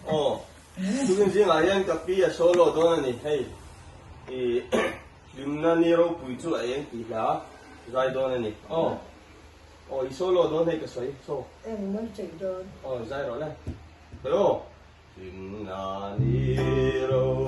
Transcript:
Oh, tukin sing ayang tapi ya solo doon ni hey. Limna ni ro puichu ayang tila. Zai doon ni. Oh. Oh, i solo doon hey kasoy. So. Em muốn chỉnh cho Oh, zai rồi này. Pero limna ni ro